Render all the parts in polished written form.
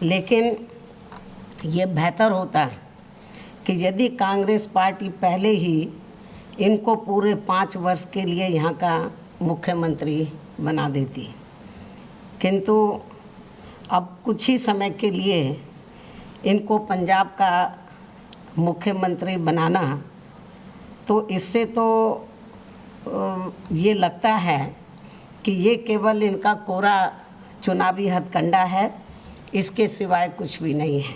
लेकिन ये बेहतर होता कि यदि कांग्रेस पार्टी पहले ही इनको पूरे 5 वर्ष के लिए यहाँ का मुख्यमंत्री बना देती, किंतु अब कुछ ही समय के लिए इनको पंजाब का मुख्यमंत्री बनाना, तो इससे तो ये लगता है कि ये केवल इनका कोरा चुनावी हथकंडा है, इसके सिवाय कुछ भी नहीं है।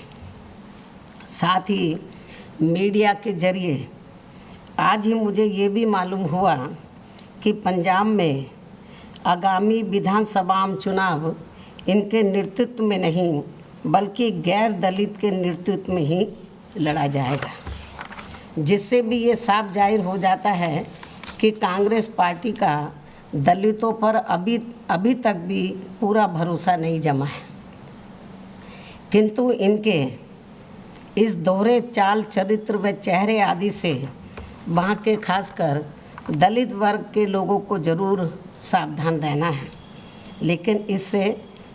साथ ही मीडिया के जरिए आज ही मुझे ये भी मालूम हुआ कि पंजाब में आगामी विधानसभा चुनाव इनके नेतृत्व में नहीं बल्कि गैर दलित के नेतृत्व में ही लड़ा जाएगा, जिससे भी ये साफ जाहिर हो जाता है कि कांग्रेस पार्टी का दलितों पर अभी तक भी पूरा भरोसा नहीं जमा है। किंतु इनके इस दोहरे चाल चरित्र व चेहरे आदि से वहाँ के खासकर दलित वर्ग के लोगों को ज़रूर सावधान रहना है। लेकिन इससे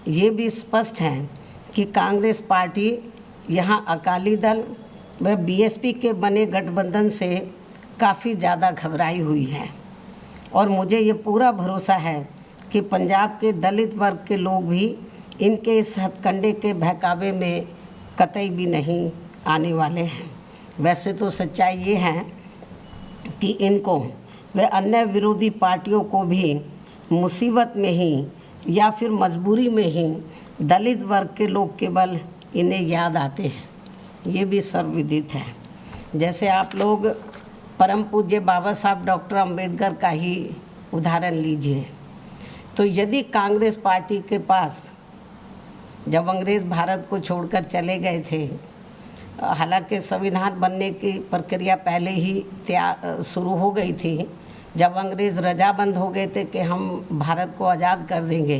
ये भी स्पष्ट है कि कांग्रेस पार्टी यहाँ अकाली दल व बीएसपी के बने गठबंधन से काफ़ी ज़्यादा घबराई हुई है, और मुझे ये पूरा भरोसा है कि पंजाब के दलित वर्ग के लोग भी इनके इस हथकंडे के बहकावे में कतई भी नहीं आने वाले हैं। वैसे तो सच्चाई ये है कि इनको व अन्य विरोधी पार्टियों को भी मुसीबत में ही या फिर मजबूरी में ही दलित वर्ग के लोग केवल इन्हें याद आते हैं, ये भी सर्वविदित है। जैसे आप लोग परम पूज्य बाबा साहब डॉक्टर अंबेडकर का ही उदाहरण लीजिए, तो यदि कांग्रेस पार्टी के पास जब अंग्रेज़ भारत को छोड़कर चले गए थे, हालांकि संविधान बनने की प्रक्रिया पहले ही शुरू हो गई थी, जब अंग्रेज़ रजामंद हो गए थे कि हम भारत को आज़ाद कर देंगे,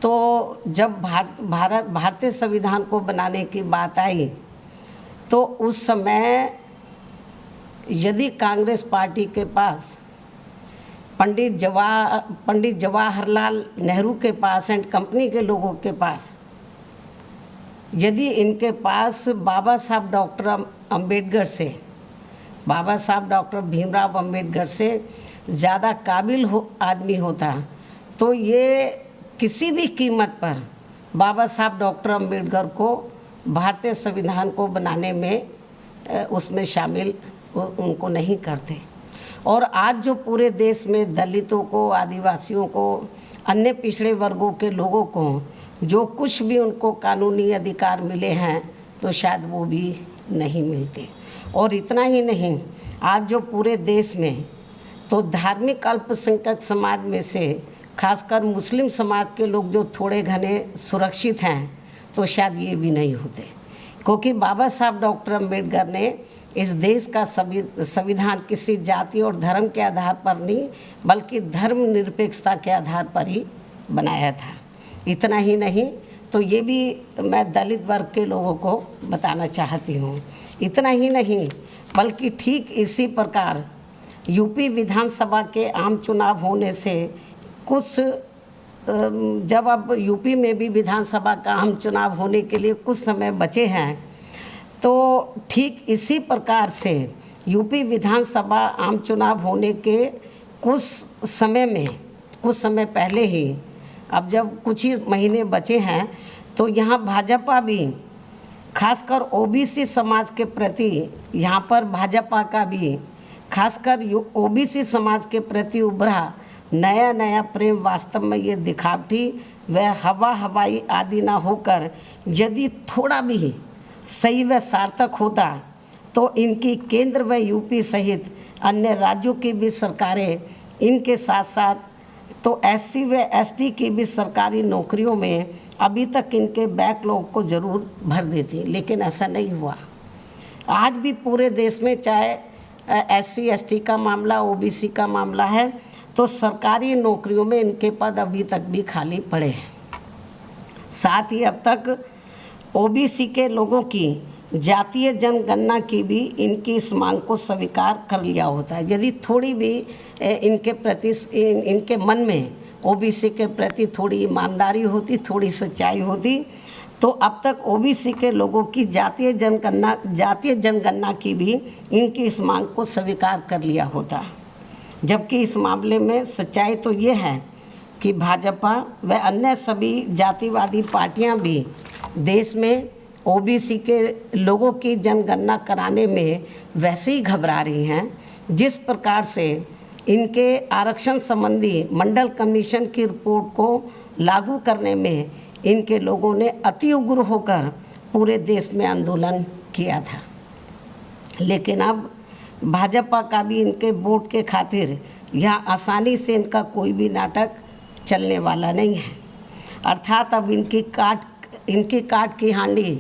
तो जब भारतीय संविधान को बनाने की बात आई तो उस समय यदि कांग्रेस पार्टी के पास पंडित जवाहरलाल नेहरू के पास एंड कंपनी के लोगों के पास यदि इनके पास बाबा साहब डॉक्टर अंबेडकर से, बाबा साहब डॉक्टर भीमराव अंबेडकर से ज़्यादा काबिल आदमी होता, तो ये किसी भी कीमत पर बाबा साहब डॉक्टर अंबेडकर को भारतीय संविधान को बनाने में उसमें शामिल उनको नहीं करते। और आज जो पूरे देश में दलितों को, आदिवासियों को, अन्य पिछड़े वर्गों के लोगों को जो कुछ भी उनको कानूनी अधिकार मिले हैं, तो शायद वो भी नहीं मिलते। और इतना ही नहीं, आज जो पूरे देश में तो धार्मिक अल्पसंख्यक समाज में से खासकर मुस्लिम समाज के लोग जो थोड़े घने सुरक्षित हैं, तो शायद ये भी नहीं होते, क्योंकि बाबा साहब डॉक्टर अंबेडकर ने इस देश का संविधान किसी जाति और धर्म के आधार पर नहीं बल्कि धर्मनिरपेक्षता के आधार पर ही बनाया था। इतना ही नहीं, तो ये भी मैं दलित वर्ग के लोगों को बताना चाहती हूँ। इतना ही नहीं बल्कि ठीक इसी प्रकार यूपी विधानसभा के आम चुनाव होने से कुछ जब अब यूपी में भी विधानसभा का आम चुनाव होने के लिए कुछ समय बचे हैं, तो ठीक इसी प्रकार से यूपी विधानसभा आम चुनाव होने के कुछ समय पहले ही, अब जब कुछ ही महीने बचे हैं, तो यहाँ भाजपा भी खासकर ओबीसी समाज के प्रति, यहाँ पर भाजपा का भी खासकर ओबीसी समाज के प्रति उभरा नया प्रेम वास्तव में ये दिखावटी व हवाई आदि ना होकर यदि थोड़ा भी सही व सार्थक होता, तो इनकी केंद्र व यूपी सहित अन्य राज्यों की भी सरकारें इनके साथ साथ तो एससी व एसटी की भी सरकारी नौकरियों में अभी तक इनके बैकलॉग को ज़रूर भर देती। लेकिन ऐसा नहीं हुआ। आज भी पूरे देश में चाहे एससी एसटी का मामला, ओबीसी का मामला है, तो सरकारी नौकरियों में इनके पद अभी तक भी खाली पड़े हैं। साथ ही अब तक ओबीसी के लोगों की जातीय जनगणना की भी इनकी इस मांग को स्वीकार कर लिया होता है। यदि थोड़ी भी इनके प्रति इनके मन में ओबीसी के प्रति थोड़ी ईमानदारी होती, थोड़ी सच्चाई होती, तो अब तक ओबीसी के लोगों की जातीय जनगणना की भी इनकी इस मांग को स्वीकार कर लिया होता। जबकि इस मामले में सच्चाई तो ये है कि भाजपा व अन्य सभी जातिवादी पार्टियां भी देश में ओबीसी के लोगों की जनगणना कराने में वैसे ही घबरा रही हैं जिस प्रकार से इनके आरक्षण संबंधी मंडल कमीशन की रिपोर्ट को लागू करने में इनके लोगों ने अति उग्र होकर पूरे देश में आंदोलन किया था। लेकिन अब भाजपा का भी इनके वोट के खातिर यहाँ आसानी से इनका कोई भी नाटक चलने वाला नहीं है। अर्थात अब इनकी काट की हांडी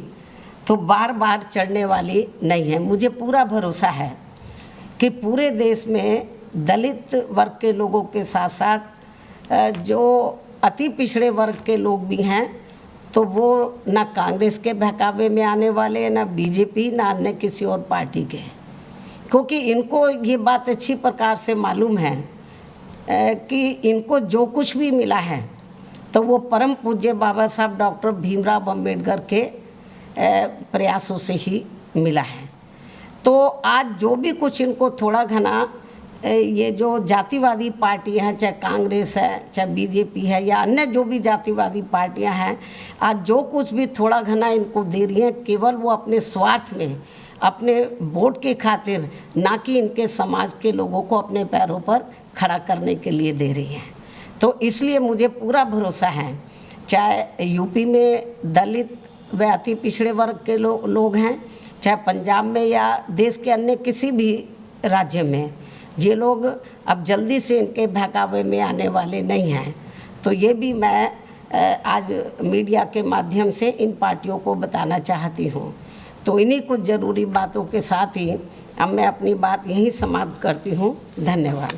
तो बार बार चढ़ने वाली नहीं है। मुझे पूरा भरोसा है कि पूरे देश में दलित वर्ग के लोगों के साथ साथ जो अति पिछड़े वर्ग के लोग भी हैं, तो वो ना कांग्रेस के बहकावे में आने वाले, ना बीजेपी, ना अन्य किसी और पार्टी के, क्योंकि इनको ये बात अच्छी प्रकार से मालूम है कि इनको जो कुछ भी मिला है तो वो परम पूज्य बाबा साहब डॉक्टर भीमराव अम्बेडकर के प्रयासों से ही मिला है। तो आज जो भी कुछ इनको थोड़ा घना ये जो जातिवादी पार्टी हैं, चाहे कांग्रेस है, चाहे बीजेपी है, या अन्य जो भी जातिवादी पार्टियां हैं, आज जो कुछ भी थोड़ा घना इनको दे रही हैं, केवल वो अपने स्वार्थ में, अपने वोट के खातिर, ना कि इनके समाज के लोगों को अपने पैरों पर खड़ा करने के लिए दे रही हैं। तो इसलिए मुझे पूरा भरोसा है, चाहे यूपी में दलित व अति पिछड़े वर्ग के लोग हैं, चाहे पंजाब में या देश के अन्य किसी भी राज्य में, ये लोग अब जल्दी से इनके बहकावे में आने वाले नहीं हैं। तो ये भी मैं आज मीडिया के माध्यम से इन पार्टियों को बताना चाहती हूँ। तो इन्हीं कुछ ज़रूरी बातों के साथ ही अब मैं अपनी बात यहीं समाप्त करती हूँ। धन्यवाद।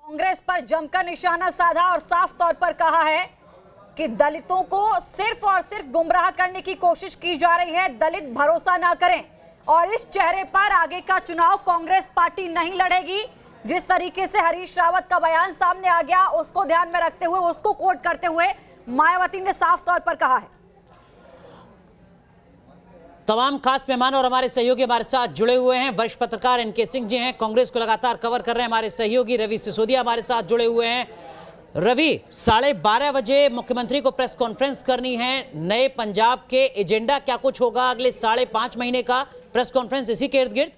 कांग्रेस पर जमकर निशाना साधा और साफ तौर पर कहा है कि दलितों को सिर्फ और सिर्फ गुमराह करने की कोशिश की जा रही है, दलित भरोसा ना करें। और इस चेहरे पर आगे का चुनाव कांग्रेस पार्टी नहीं लड़ेगी। जिस तरीके से हरीश रावत का बयान सामने आ गया, उसको ध्यान में रखते हुए, उसको कोट करते हुए मायावती ने साफ तौर पर कहा है। तमाम खास मेहमान और हमारे सहयोगी हमारे साथ जुड़े हुए हैं। वरिष्ठ पत्रकार एनके सिंह जी हैं, कांग्रेस को लगातार कवर कर रहे हैं। हमारे सहयोगी रवि सिसोदिया हमारे साथ जुड़े हुए हैं। रवि, 12:30 बजे मुख्यमंत्री को प्रेस कॉन्फ्रेंस करनी है। नए पंजाब के एजेंडा क्या कुछ होगा अगले 5.5 महीने का? प्रेस कॉन्फ्रेंस इसी के इर्द गिर्द?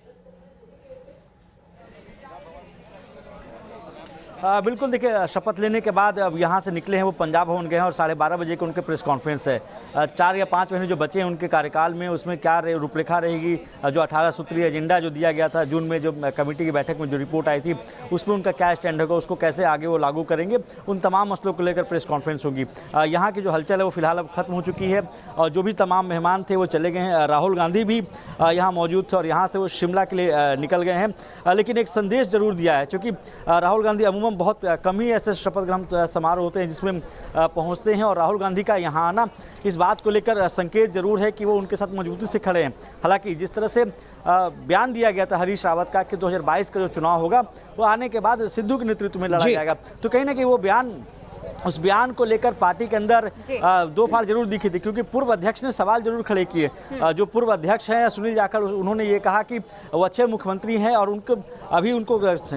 बिल्कुल, देखिए, शपथ लेने के बाद अब यहाँ से निकले हैं, वो पंजाब भवन गए हैं और 12:30 बजे को उनके प्रेस कॉन्फ्रेंस है। 4 या 5 महीने जो बचे हैं उनके कार्यकाल में, उसमें क्या रूपरेखा रहेगी, जो 18 सूत्रीय एजेंडा जो दिया गया था जून में, जो कमेटी की बैठक में जो रिपोर्ट आई थी, उसमें उनका क्या स्टैंड होगा, उसको कैसे आगे वो लागू करेंगे, उन तमाम मसलों को लेकर प्रेस कॉन्फ्रेंस होगी। यहाँ की जो हलचल है वो फिलहाल अब खत्म हो चुकी है और जो भी तमाम मेहमान थे वो चले गए हैं। राहुल गांधी भी यहाँ मौजूद थे और यहाँ से वो शिमला के लिए निकल गए हैं। लेकिन एक संदेश जरूर दिया है, क्योंकि राहुल गांधी अमूमन बहुत कम ही ऐसे शपथ ग्रहण समारोह होते हैं जिसमें पहुंचते हैं, और राहुल गांधी का यहाँ आना इस बात को लेकर संकेत जरूर है कि वो उनके साथ मजबूती से खड़े हैं। हालांकि जिस तरह से बयान दिया गया था हरीश रावत का कि 2022 का जो चुनाव होगा वो आने के बाद सिद्धू के नेतृत्व में लड़ा जाएगा, तो कहीं ना कहीं वो बयान, उस बयान को लेकर पार्टी के अंदर दो फाड़ जरूर दिखी थी, क्योंकि पूर्व अध्यक्ष ने सवाल जरूर खड़े किए। जो पूर्व अध्यक्ष हैं सुनील जाखड़, उन्होंने ये कहा कि वो अच्छे मुख्यमंत्री हैं और उनको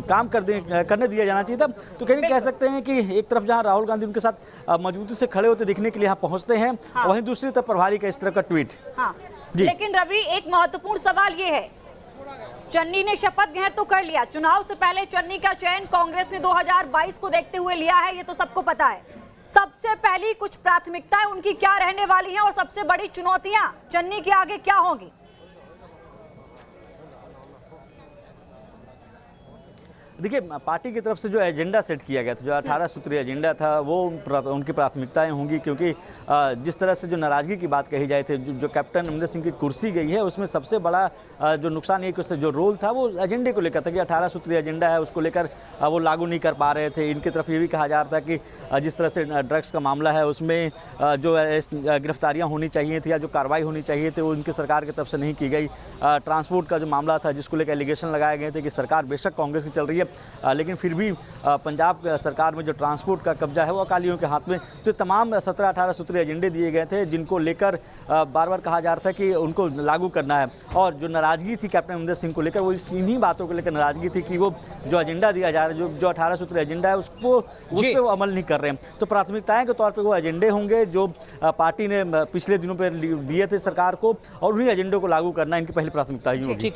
काम करने दिया जाना चाहिए था। तो कहीं कह सकते हैं कि एक तरफ जहां राहुल गांधी उनके साथ मजबूती से खड़े होते दिखने के लिए यहाँ पहुँचते हैं, वहीं दूसरी तरफ प्रभारी का इस तरह का ट्वीट। लेकिन रवि, एक महत्वपूर्ण सवाल ये है, चन्नी ने शपथ ग्रहण तो कर लिया, चुनाव से पहले चन्नी का चयन कांग्रेस ने 2022 को देखते हुए लिया है, ये तो सबको पता है। सबसे पहली कुछ प्राथमिकताएं उनकी क्या रहने वाली हैं और सबसे बड़ी चुनौतियां चन्नी के आगे क्या होंगी? देखिए, पार्टी की तरफ से जो एजेंडा सेट किया गया था, जो 18 सूत्रीय एजेंडा था, वो उनकी प्राथमिकताएं होंगी, क्योंकि जिस तरह से जो नाराज़गी की बात कही जाए थे, जो कैप्टन अमरिंदर सिंह की कुर्सी गई है, उसमें सबसे बड़ा जो नुकसान ये जो रोल था वो एजेंडे को लेकर था कि 18 सूत्रीय एजेंडा है, उसको लेकर वो लागू नहीं कर पा रहे थे। इनकी तरफ ये भी कहा जा रहा था कि जिस तरह से ड्रग्स का मामला है उसमें जो गिरफ्तारियाँ होनी चाहिए थी या जो कार्रवाई होनी चाहिए थी वो उनकी सरकार की तरफ से नहीं की गई। ट्रांसपोर्ट का जो मामला था जिसको लेकर एलिगेशन लगाए गए थे कि सरकार बेशक कांग्रेस की चल रही है लेकिन फिर भी पंजाब सरकार में जो ट्रांसपोर्ट का कब्जा है वो अकालियों के हाथ में। तो तमाम 17-18 सूत्री एजेंडे दिए गए थे जिनको लेकर बार बार कहा जा रहा था कि उनको लागू करना है। और जो नाराज़गी थी कैप्टन अमरिंदर सिंह को लेकर, वो इन्हीं बातों को लेकर नाराज़गी थी कि वो जो एजेंडा दिया जा रहा है, जो 18 सूत्री एजेंडा है, उस पर वो अमल नहीं कर रहे हैं। तो प्राथमिकताएं के तौर पर वो एजेंडे होंगे जो पार्टी ने पिछले दिनों पर दिए थे सरकार को, और उन्हीं एजेंडों को लागू करना इनकी पहली प्राथमिकता ही होगी।